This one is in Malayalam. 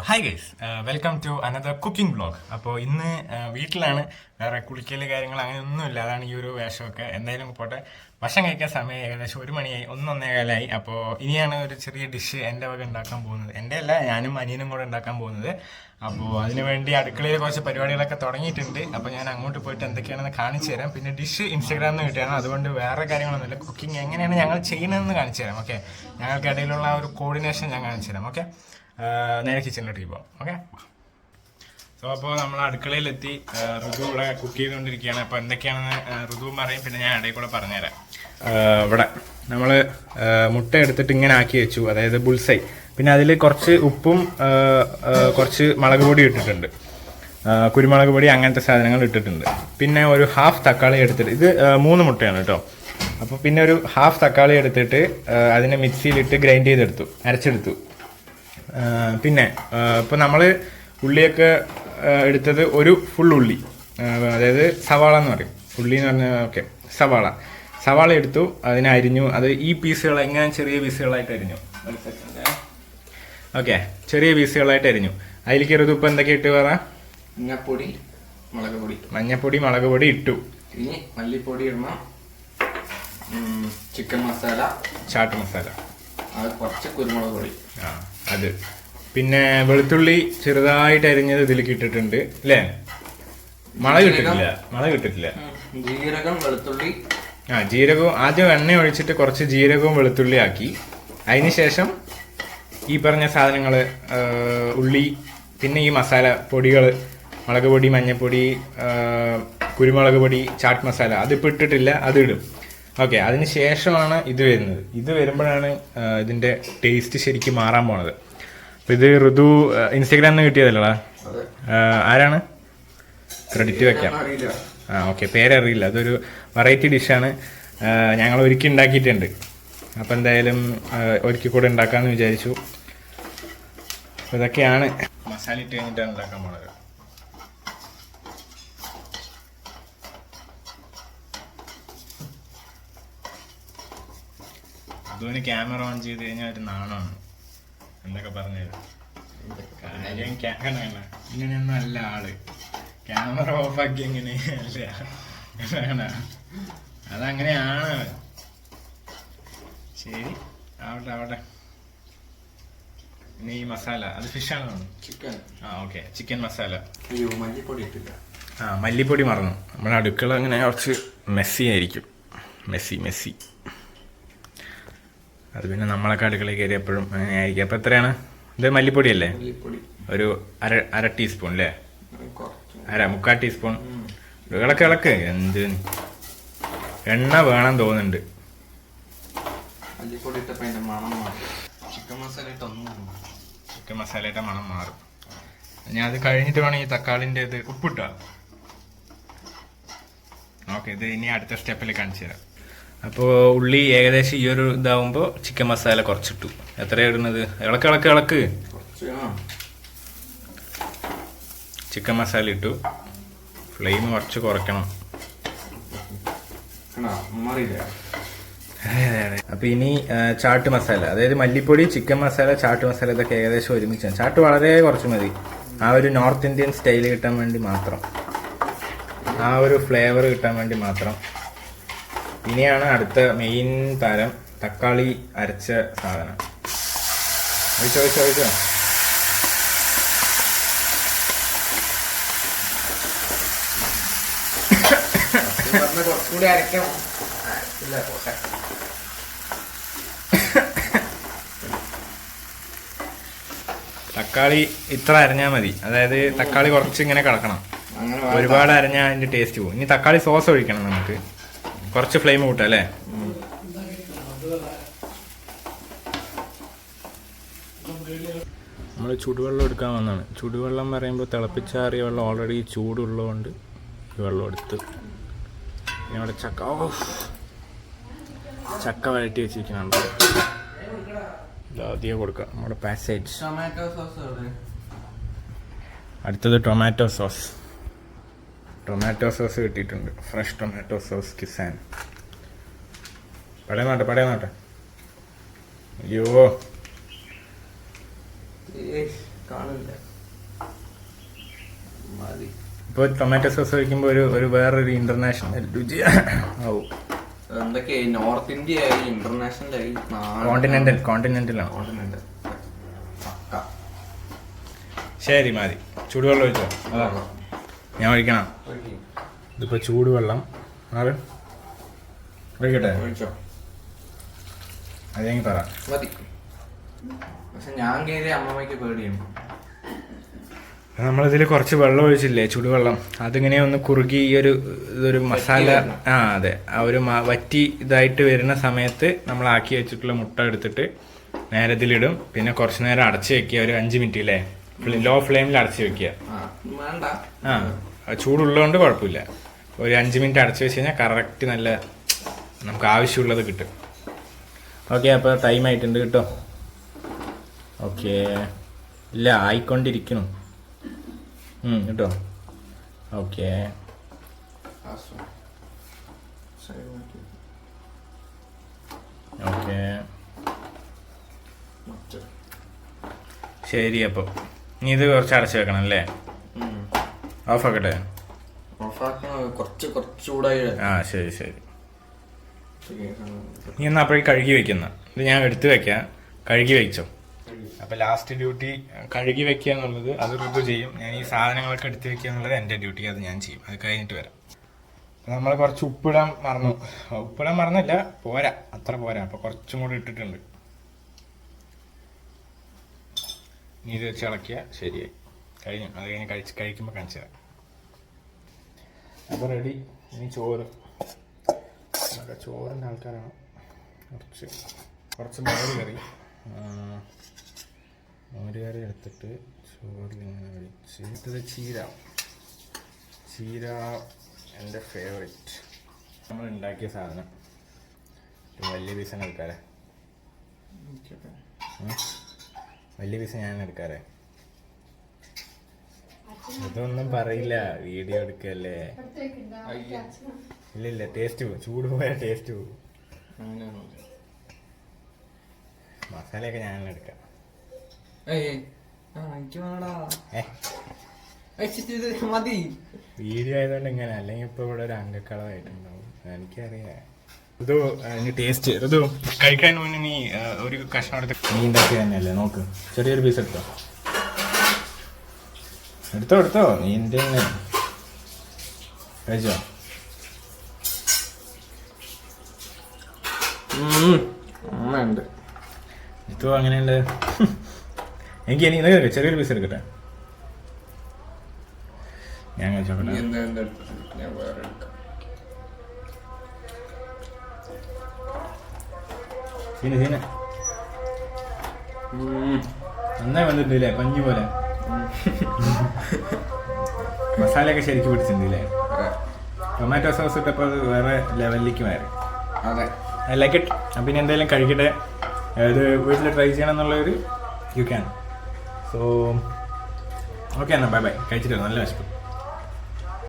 Hi guys, welcome to another cooking vlog. അപ്പോൾ ഇന്ന് വീട്ടിലാണ്, വേറെ കുളിക്കൽ കാര്യങ്ങൾ അങ്ങനെ ഒന്നുമില്ല. അതാണ് ഈ ഒരു വേഷമൊക്കെ. എന്തായാലും പോട്ടെ, ഭക്ഷണം കഴിക്കാൻ സമയം ഏകദേശം 1 മണിയായി, 1-1:15 അപ്പോൾ ഇനിയാണ് ഒരു ചെറിയ ഡിഷ് എൻ്റെ വക ഉണ്ടാക്കാൻ പോകുന്നത്. എൻ്റെ അല്ല, ഞാനും അനിയനും കൂടെ ഉണ്ടാക്കാൻ പോകുന്നത്. അപ്പോൾ അതിനുവേണ്ടി അടുക്കളയിൽ കുറച്ച് പരിപാടികളൊക്കെ തുടങ്ങിയിട്ടുണ്ട്. അപ്പോൾ ഞാൻ അങ്ങോട്ട് പോയിട്ട് എന്തൊക്കെയാണെന്ന് കാണിച്ചു തരാം. പിന്നെ ഡിഷ് ഇൻസ്റ്റാഗ്രാമിൽ നിന്ന് കിട്ടിയാണ്, അതുകൊണ്ട് വേറെ കാര്യങ്ങളൊന്നുമില്ല. കുക്കിംഗ് എങ്ങനെയാണ് ഞങ്ങൾ ചെയ്യുന്നതെന്ന് കാണിച്ചു തരാം. ഓക്കെ, ഞങ്ങൾക്കിടയിലുള്ള ആ ഒരു കോർഡിനേഷൻ ഞാൻ കാണിച്ചു തരാം. ഓക്കെ, നേരെ കിച്ചണിലേക്ക് പോകാം. ഓക്കെ, സോ അപ്പോൾ നമ്മൾ അടുക്കളയിലെത്തി. ഋതു ഇവിടെ കുക്ക് ചെയ്തുകൊണ്ടിരിക്കുകയാണ്. അപ്പോൾ എന്തൊക്കെയാണെന്ന് ഋതുവും പറയും, പിന്നെ ഞാൻ ഇടയിൽ കൂടെ പറഞ്ഞുതരാം. ഇവിടെ നമ്മൾ മുട്ട എടുത്തിട്ട് ഇങ്ങനെ ആക്കി വെച്ചു, അതായത് ബുൾസൈ. പിന്നെ അതിൽ കുറച്ച് ഉപ്പും കുറച്ച് മുളക് പൊടി ഇട്ടിട്ടുണ്ട്, കുരുമുളക് പൊടി, അങ്ങനത്തെ സാധനങ്ങൾ ഇട്ടിട്ടുണ്ട്. പിന്നെ ഒരു ഹാഫ് തക്കാളി എടുത്തിട്ട്, ഇത് 3 മുട്ടയാണ് കേട്ടോ. അപ്പോൾ പിന്നെ ഒരു ഹാഫ് തക്കാളി എടുത്തിട്ട് അതിനെ മിക്സിയിലിട്ട് ഗ്രൈൻഡ് ചെയ്തെടുത്തു, അരച്ചെടുത്തു. പിന്നെ ഇപ്പോൾ നമ്മൾ ഉള്ളിയൊക്കെ എടുത്തത് ഒരു ഫുൾ ഉള്ളി, അതായത് സവാള എന്ന് പറയും, ഉള്ളി എന്ന് പറഞ്ഞാൽ ഓക്കെ, സവാള എടുത്തു, അതിനെ അരിഞ്ഞു. അത് ഈ പീസുകൾ എങ്ങനെ ചെറിയ പീസുകളായിട്ട് അരിഞ്ഞു. ഓക്കെ, ചെറിയ പീസുകളായിട്ട് അരിഞ്ഞു. അതിലേക്ക് ഒരു ഉപ്പ് എന്തൊക്കെ ഇട്ട് പറ. മഞ്ഞപ്പൊടി മുളക് പൊടി ഇട്ടു. ഇനി മല്ലിപ്പൊടി ഇടണം, ചിക്കൻ മസാല, ചാട്ട് മസാല, കുറച്ച് കുരുമുളക് പൊടി, അത്. പിന്നെ വെളുത്തുള്ളി ചെറുതായിട്ട് അരിഞ്ഞത് ഇതിലേക്ക് ഇട്ടിട്ടുണ്ട് അല്ലേ. മുളക് കിട്ടിട്ടില്ല. ജീരകം, വെളുത്തുള്ളി. ജീരകവും ആദ്യം എണ്ണ ഒഴിച്ചിട്ട് കുറച്ച് ജീരകവും വെളുത്തുള്ളി ആക്കി. അതിനുശേഷം ഈ പറഞ്ഞ സാധനങ്ങൾ, ഉള്ളി, പിന്നെ ഈ മസാല പൊടികൾ, മുളക് പൊടി, മഞ്ഞൾപ്പൊടി, കുരുമുളക് പൊടി, ചാട്ട് മസാല, അതിപ്പോൾ ഇട്ടിട്ടില്ല, അതിടും. ഓക്കെ, അതിന് ശേഷമാണ് ഇത് വരുന്നത്. ഇത് വരുമ്പോഴാണ് ഇതിൻ്റെ ടേസ്റ്റ് ശരിക്കും മാറാൻ പോണത്. അപ്പോൾ ഇത് ഋതു ഇൻസ്റ്റഗ്രാമിൽ നിന്ന് കിട്ടിയതല്ലടാ. ആരാണ് ക്രെഡിറ്റ് വെക്കാം. ഓക്കെ, പേരറിയില്ല. അതൊരു വെറൈറ്റി ഡിഷാണ്, ഞങ്ങൾ ഒരുക്കി ഉണ്ടാക്കിയിട്ടുണ്ട്. അപ്പോൾ എന്തായാലും ഒരിക്കൽ കൂടെ ഉണ്ടാക്കാമെന്ന് വിചാരിച്ചു. അപ്പോൾ ഇതൊക്കെയാണ് മസാല ഇട്ട് കഴിഞ്ഞിട്ടാണ് ഉണ്ടാക്കാൻ പോണത്. അതുപോലെ ക്യാമറ ഓൺ ചെയ്ത് കഴിഞ്ഞാൽ ഒരു നാണമാണ്. എന്തൊക്കെ പറഞ്ഞത് കാര്യം കേൾക്കണ. ഇങ്ങനെയൊന്നും അല്ല ആള്, ക്യാമറ ഓഫാക്കി എങ്ങനെയല്ല, അതങ്ങനെയാണ്. ശരി, ആവട്ടെ. പിന്നെ ഈ മസാല, അത് ഫിഷാണോ? ചിക്കൻ. Okay, chicken masala. മല്ലിപ്പൊടി ഇട്ടില്ല. മല്ലിപ്പൊടി മറന്നു. നമ്മുടെ അടുക്കള അങ്ങനെ കുറച്ച് മെസ്സി ആയിരിക്കും, മെസ്സി. അത് പിന്നെ നമ്മളൊക്കെ അടുക്കളയിൽ കയറി എപ്പോഴും അങ്ങനെ ആയിരിക്കും. അപ്പോൾ എത്രയാണ് ഇത്? മല്ലിപ്പൊടി അല്ലേ? ഒരു അര ടീസ്പൂൺ അല്ലേ? മുക്കാൽ ടീസ്പൂൺ. ഇളക്ക്. എന്ത് എണ്ണ വേണം തോന്നുന്നുണ്ട്. ചിക്കൻ മസാലയുടെ മണം മാറും. ഞാൻ അത് കഴിഞ്ഞിട്ട് വേണം ഈ തക്കാളിൻ്റെ ഇത് ഉപ്പിട്ടാ. ഓക്കെ, ഇത് ഇനി അടുത്ത സ്റ്റെപ്പിൽ കാണിച്ചു തരാം. അപ്പോൾ ഉള്ളി ഏകദേശം ഈ ഒരു ഇതാവുമ്പോൾ ചിക്കൻ മസാല കുറച്ചിട്ടു. എത്രയാണ് ഇടുന്നത്? ഇളക്ക്. ചിക്കൻ മസാല ഇട്ടു. ഫ്ലെയിം കുറച്ച് കുറയ്ക്കണം. അപ്പൊ ഇനി ചാട്ട് മസാല, അതായത് മല്ലിപ്പൊടി, ചിക്കൻ മസാല, ചാട്ട് മസാല, ഇതൊക്കെ ഏകദേശം ഒരുമിച്ചാണ്. ചാട്ട് വളരെ കുറച്ച് മതി, ആ ഒരു നോർത്ത് ഇന്ത്യൻ സ്റ്റൈൽ കിട്ടാൻ വേണ്ടി മാത്രം, ആ ഒരു ഫ്ലേവർ കിട്ടാൻ വേണ്ടി മാത്രം. ഇനിയാണ് അടുത്ത മെയിൻ താരം, തക്കാളി അരച്ച സാധനം. ഒഴിച്ചോ. കുറച്ചുകൂടി അരയ്ക്കാം. തക്കാളി ഇത്ര അരഞ്ഞാൽ മതി, അതായത് തക്കാളി കുറച്ച് ഇങ്ങനെ കിടക്കണം. ഒരുപാട് അരഞ്ഞാൽ അതിന്റെ ടേസ്റ്റ് പോകും. ഇനി തക്കാളി സോസ് ഒഴിക്കണം നമുക്ക്. കുറച്ച് ഫ്ലെയിം കൂട്ടാം അല്ലേ? നമ്മൾ ചൂടുവെള്ളം എടുക്കാൻ വന്നതാണ്. ചൂടുവെള്ളം പറയുമ്പോൾ തിളപ്പിച്ചാറിയ വെള്ളം, ഓൾറെഡി ചൂടുള്ളതുകൊണ്ട് വെള്ളം എടുത്ത്. ഇവിടെ ചക്ക വഴറ്റി വെച്ചിരിക്കുന്നുണ്ട്. അധികം കൊടുക്കാം. നമ്മുടെ പാസേജ്. അടുത്തത് ടൊമാറ്റോ സോസ് കിട്ടിയിട്ടുണ്ട്. Fresh tomato sauce Kissan. പടയനാട്ടെ. അയ്യോ, കാണില്ല. മതി. ഇപ്പോൾ ടൊമാറ്റോ സോസ് കഴിക്കുമ്പോൾ ഒരു വേറൊരു ഇന്റർനാഷണൽ രുചി ആവും. എന്തൊക്കെയായി, നോർത്ത് ഇന്ത്യ ആയി, ഇന്റർനാഷണൽ ആയി, കോണ്ടിനെന്റലാണ്. കോണ്ടിനെന്റൽ. ശരി മതി. ചൂടുവെള്ളം ഒഴിച്ചോ? ഞാൻ ഒഴിക്കണം. ഇതിപ്പോ ചൂടുവെള്ളം ഒഴിക്കട്ടെ? ഒഴിച്ചോ. അതെങ്കിൽ പറ. മതി. പക്ഷെ ഞാൻ കയറി അമ്മമ്മയ്ക്ക് പേടിയാണ്. നമ്മളിതിൽ കുറച്ച് വെള്ളം ഒഴിച്ചില്ലേ, ചൂടുവെള്ളം. അതിങ്ങനെ ഒന്ന് കുറുകി ഇതൊരു മസാല, അതെ, ആ ഒരു വറ്റി ഇതായിട്ട് വരുന്ന സമയത്ത് നമ്മൾ ആക്കി വെച്ചിട്ടുള്ള മുട്ട എടുത്തിട്ട് നേരെ ഇതിലിടും. പിന്നെ കുറച്ച് നേരം അടച്ചു വെക്കുക, ഒരു 5 മിനിറ്റ് അല്ലേ, ലോ ഫ്ലെയിമിൽ അടച്ചു വെക്കുക. ചൂടുള്ളതുകൊണ്ട് കുഴപ്പമില്ല. ഒരു 5 മിനിറ്റ് അടച്ചു വെച്ച് കഴിഞ്ഞാൽ കറക്റ്റ് നല്ല നമുക്ക് ആവശ്യമുള്ളത് കിട്ടും. ഓക്കെ, അപ്പോൾ ടൈം ആയിട്ടുണ്ട് കേട്ടോ. ഓക്കെ, ഇല്ല ആയിക്കൊണ്ടിരിക്കണം കേട്ടോ. ഓക്കെ, ഓക്കെ, ശരി. അപ്പോൾ ഇനി ഇത് കുറച്ച് അടച്ചു വെക്കണം അല്ലേ? ഓഫ് ആക്കട്ടെ? ശരി ശരി. നീ എന്നാൽ അപ്പോഴേക്ക് കഴുകി വെക്കുന്ന ഇത് ഞാൻ എടുത്ത് വെക്കാം. കഴുകി വെച്ചോ. അപ്പോൾ ലാസ്റ്റ് ഡ്യൂട്ടി കഴുകി വെക്കുക എന്നുള്ളത് അത് ഋതു ചെയ്യും. ഞാൻ ഈ സാധനങ്ങളൊക്കെ എടുത്ത് വെക്കുക എന്നുള്ളത് എൻ്റെ ഡ്യൂട്ടി, അത് ഞാൻ ചെയ്യും. അത് കഴിഞ്ഞിട്ട് വരാം. നമ്മൾ കുറച്ച് ഉപ്പിടാൻ മറന്നില്ല, പോരാ, അത്ര പോരാ. അപ്പോൾ കുറച്ചും കൂടി ഇട്ടിട്ടുണ്ട്. ഇനി ഇത് വെച്ച് ഇളക്കിയ ശരിയായി, കഴിഞ്ഞു. അത് കഴിഞ്ഞ് കഴിക്കുമ്പോൾ കാണിച്ചു തരാം. അപ്പോൾ റെഡി. ഇനി ചോറിൻ്റെ ആൾക്കാരാണ്. കുറച്ച് മോര് കറി എടുത്തിട്ട് ചോറിലിങ്ങനെ ഒഴിച്ച്. ഇത് ചീര എൻ്റെ ഫേവറേറ്റ്. നമ്മൾ ഉണ്ടാക്കിയ സാധനം. വലിയ പീസാണ് എടുക്കാറ്. വലിയ പീസ് ഞാൻ എടുക്കാറ്. ഇതൊന്നും പറയില്ല, വീഡിയോ എടുക്കല്ലേ. ഇല്ല, ടേസ്റ്റ് പോകും. ചൂട് പോയാൽ ടേസ്റ്റ് പോകും. മസാലയൊക്കെ ഞാൻ എടുക്കാം. മതി. വീഡിയോ ആയതുകൊണ്ട് ഇങ്ങനെ, അല്ലെങ്കിൽ ഇപ്പൊ ഇവിടെ ഒരു അംഗക്കളമായിട്ടുണ്ടാവും. എനിക്കറിയാം. ഇത് ടേസ്റ്റ് ഇത് കഴിക്കാൻ മുന്നേ നീ ഒരു കഷ്ണം എടുത്ത് നീ ഉണ്ടാക്കി തന്നെയല്ലേ? നോക്ക്, ചെറിയൊരു പീസ് എടുത്തോ നീ എൻ്റെ തന്നെ കഴിച്ചോ. ഇതോ അങ്ങനെയുണ്ട്. എനിക്ക് ഇനി ചെറിയൊരു പീസ് എടുക്കട്ടെ. ഞാൻ കഴിച്ചോട്ടെ. നന്നായി വന്നിട്ടില്ലേ, പഞ്ഞി പോലെ. മസാലയൊക്കെ ശരിക്കും പിടിച്ചിട്ടില്ലേ? ടൊമാറ്റോ സോസ് ഇട്ടപ്പോൾ അത് വേറെ ലെവലിലേക്ക് മാറി. I like it. അപ്പം പിന്നെ എന്തായാലും കഴിക്കട്ടെ. ഇത് വീട്ടിൽ ട്രൈ ചെയ്യണം എന്നുള്ളൊരു യു ക്യാൻ. സോ ഓക്കെ എന്നാൽ ബൈ. കഴിച്ചിട്ട് നല്ല വിശപ്പ്.